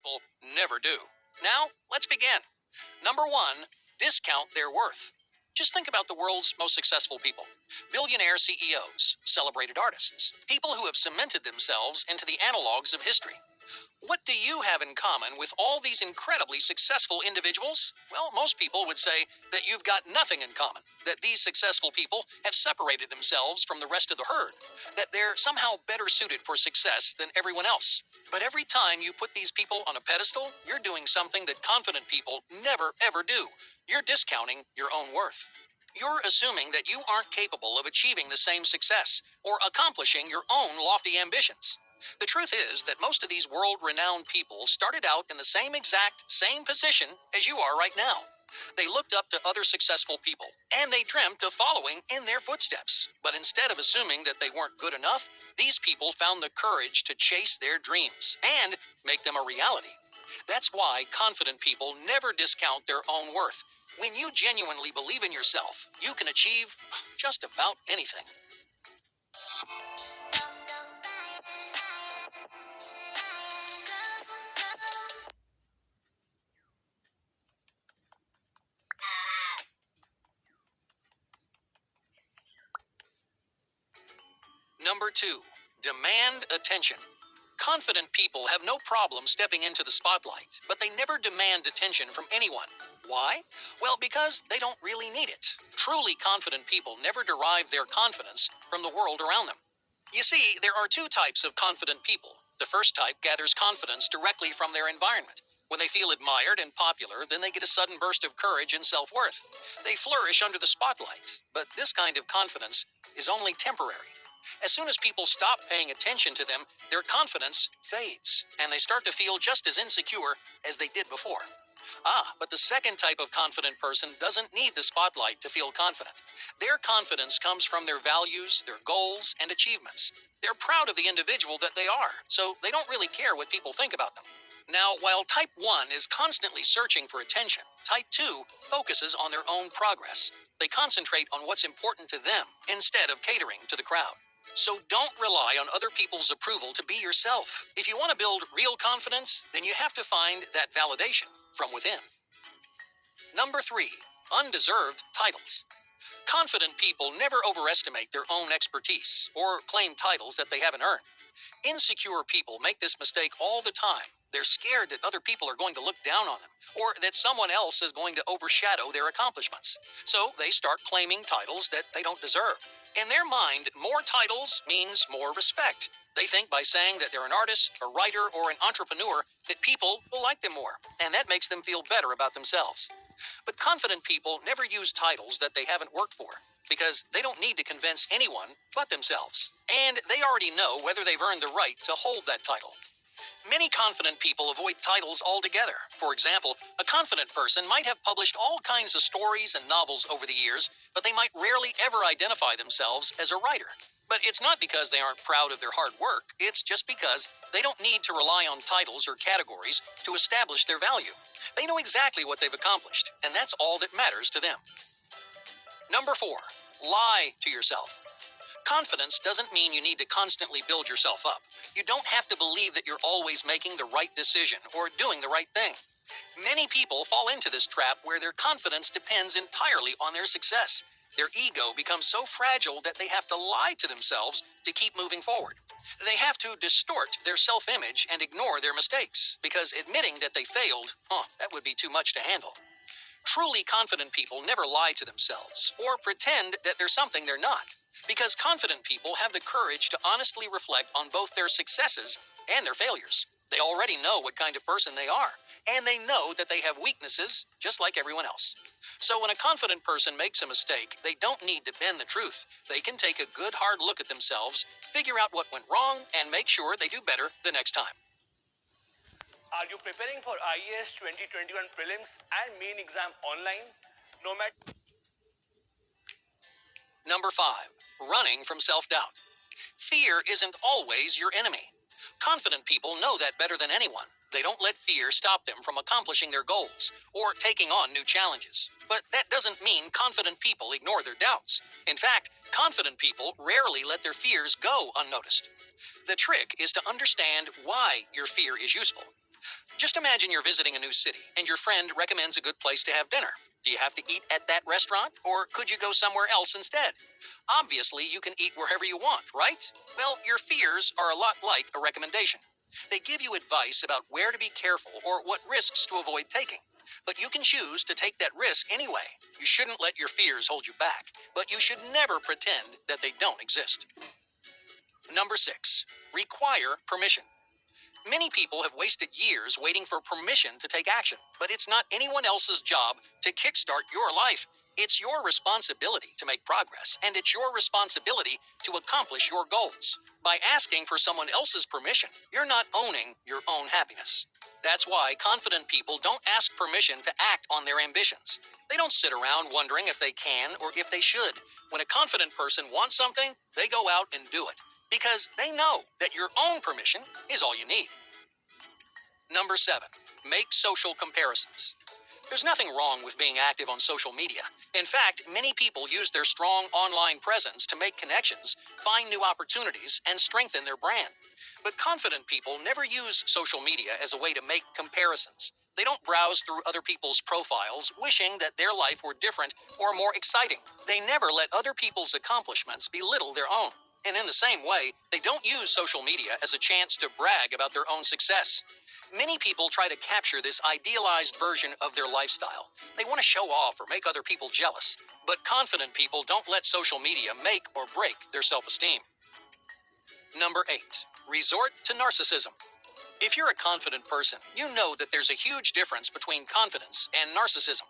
people never do. Now, let's begin. Number one, discount their worth. Just think about the world's most successful people: billionaire CEOs, celebrated artists, people who have cemented themselves into the analogs of history. What do you have in common with all these incredibly successful individuals? Well, most people would say that you've got nothing in common, that these successful people have separated themselves from the rest of the herd, that they're somehow better suited for success than everyone else. But every time you put these people on a pedestal, you're doing something that confident people never ever do. You're discounting your own worth. You're assuming that you aren't capable of achieving the same success or accomplishing your own lofty ambitions. The truth is that most of these world-renowned people started out in the same position as you are right now. They looked up to other successful people, and they dreamt of following in their footsteps. But instead of assuming that they weren't good enough, these people found the courage to chase their dreams and make them a reality. That's why confident people never discount their own worth. When you genuinely believe in yourself, you can achieve just about anything. Number two, demand attention. Confident people have no problem stepping into the spotlight, but they never demand attention from anyone. Why? Well, because they don't really need it. Truly confident people never derive their confidence from the world around them. You see, there are two types of confident people. The first type gathers confidence directly from their environment. When they feel admired and popular, then they get a sudden burst of courage and self-worth. They flourish under the spotlight, but this kind of confidence is only temporary. As soon as people stop paying attention to them, their confidence fades, and they start to feel just as insecure as they did before. But the second type of confident person doesn't need the spotlight to feel confident. Their confidence comes from their values, their goals, and achievements. They're proud of the individual that they are, so they don't really care what people think about them. Now, while Type 1 is constantly searching for attention, Type 2 focuses on their own progress. They concentrate on what's important to them instead of catering to the crowd. So don't rely on other people's approval to be yourself. If you want to build real confidence, then you have to find that validation from within. Number three, undeserved titles. Confident people never overestimate their own expertise or claim titles that they haven't earned. Insecure people make this mistake all the time. They're scared that other people are going to look down on them, or that someone else is going to overshadow their accomplishments. So they start claiming titles that they don't deserve. In their mind, more titles means more respect. They think by saying that they're an artist, a writer, or an entrepreneur, that people will like them more, and that makes them feel better about themselves. But confident people never use titles that they haven't worked for, because they don't need to convince anyone but themselves. And they already know whether they've earned the right to hold that title. Many confident people avoid titles altogether. For example, a confident person might have published all kinds of stories and novels over the years, but they might rarely ever identify themselves as a writer. But it's not because they aren't proud of their hard work. It's just because they don't need to rely on titles or categories to establish their value. They know exactly what they've accomplished, and that's all that matters to them. Number four, lie to yourself. Confidence doesn't mean you need to constantly build yourself up. You don't have to believe that you're always making the right decision or doing the right thing. Many people fall into this trap where their confidence depends entirely on their success. Their ego becomes so fragile that they have to lie to themselves to keep moving forward. They have to distort their self-image and ignore their mistakes, because admitting that they failed, that would be too much to handle. Truly confident people never lie to themselves or pretend that they're something they're not, because confident people have the courage to honestly reflect on both their successes and their failures. They already know what kind of person they are, and they know that they have weaknesses just like everyone else. So when a confident person makes a mistake, they don't need to bend the truth. They can take a good hard look at themselves, figure out what went wrong, and make sure they do better the next time. Are you preparing for IAS 2021 prelims and main exam online? No matter. Number five, running from self-doubt. Fear isn't always your enemy. Confident people know that better than anyone. They don't let fear stop them from accomplishing their goals or taking on new challenges. But that doesn't mean confident people ignore their doubts. In fact, confident people rarely let their fears go unnoticed. The trick is to understand why your fear is useful. Just imagine you're visiting a new city and your friend recommends a good place to have dinner. Do you have to eat at that restaurant or could you go somewhere else instead? Obviously, you can eat wherever you want, right? Well, your fears are a lot like a recommendation. They give you advice about where to be careful or what risks to avoid taking. But you can choose to take that risk anyway. You shouldn't let your fears hold you back, but you should never pretend that they don't exist. Number 6, require permission. Many people have wasted years waiting for permission to take action, but it's not anyone else's job to kickstart your life. It's your responsibility to make progress, and it's your responsibility to accomplish your goals. By asking for someone else's permission, you're not owning your own happiness. That's why confident people don't ask permission to act on their ambitions. They don't sit around wondering if they can or if they should. When a confident person wants something, they go out and do it because they know that your own permission is all you need. Number 7, make social comparisons. There's nothing wrong with being active on social media. In fact, many people use their strong online presence to make connections, find new opportunities, and strengthen their brand. But confident people never use social media as a way to make comparisons. They don't browse through other people's profiles, wishing that their life were different or more exciting. They never let other people's accomplishments belittle their own. And in the same way, they don't use social media as a chance to brag about their own success. Many people try to capture this idealized version of their lifestyle. They want to show off or make other people jealous. But confident people don't let social media make or break their self-esteem. Number 8, resort to narcissism. If you're a confident person, you know that there's a huge difference between confidence and narcissism.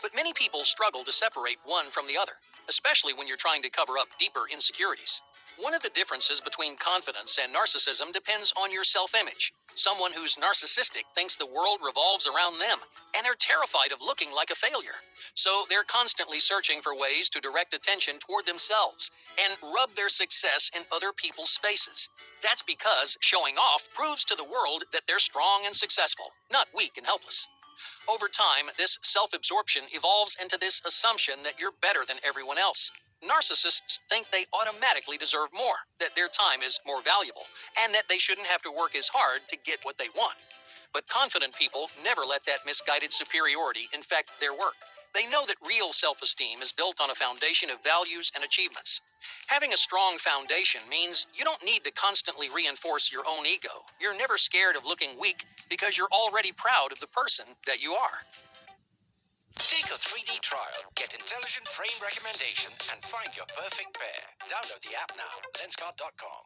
But many people struggle to separate one from the other, especially when you're trying to cover up deeper insecurities. One of the differences between confidence and narcissism depends on your self-image. Someone who's narcissistic thinks the world revolves around them, and they're terrified of looking like a failure. So they're constantly searching for ways to direct attention toward themselves and rub their success in other people's faces. That's because showing off proves to the world that they're strong and successful, not weak and helpless. Over time, this self-absorption evolves into this assumption that you're better than everyone else. Narcissists think they automatically deserve more, that their time is more valuable, and that they shouldn't have to work as hard to get what they want. But confident people never let that misguided superiority infect their work. They know that real self-esteem is built on a foundation of values and achievements. Having a strong foundation means you don't need to constantly reinforce your own ego. You're never scared of looking weak because you're already proud of the person that you are. Take a 3D trial, get intelligent frame recommendation, and find your perfect pair. Download the app now, Lenskart.com.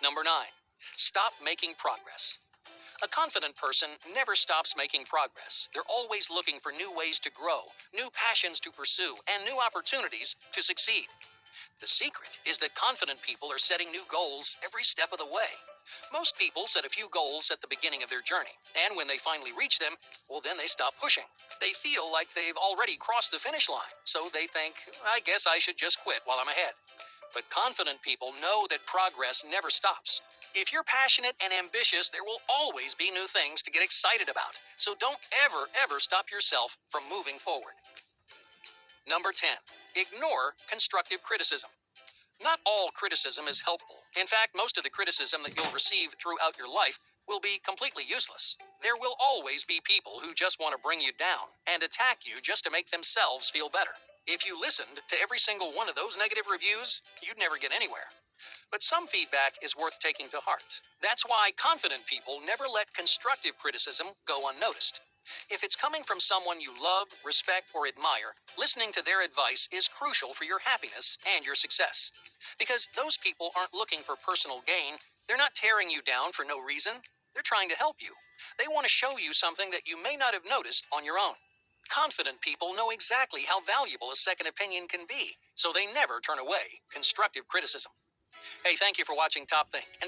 Number 9, stop making progress. A confident person never stops making progress. They're always looking for new ways to grow, new passions to pursue, and new opportunities to succeed. The secret is that confident people are setting new goals every step of the way. Most people set a few goals at the beginning of their journey, and when they finally reach them, well, then they stop pushing. They feel like they've already crossed the finish line, so they think, I guess I should just quit while I'm ahead. But confident people know that progress never stops. If you're passionate and ambitious, there will always be new things to get excited about. So don't ever stop yourself from moving forward. Number 10, ignore constructive criticism. Not all criticism is helpful. In fact, most of the criticism that you'll receive throughout your life will be completely useless. There will always be people who just want to bring you down and attack you just to make themselves feel better. If you listened to every single one of those negative reviews, you'd never get anywhere. But some feedback is worth taking to heart. That's why confident people never let constructive criticism go unnoticed. If it's coming from someone you love, respect, or admire, listening to their advice is crucial for your happiness and your success. Because those people aren't looking for personal gain, they're not tearing you down for no reason. They're trying to help you. They want to show you something that you may not have noticed on your own. Confident people know exactly how valuable a second opinion can be, so they never turn away constructive criticism. Hey, thank you for watching Top Think. And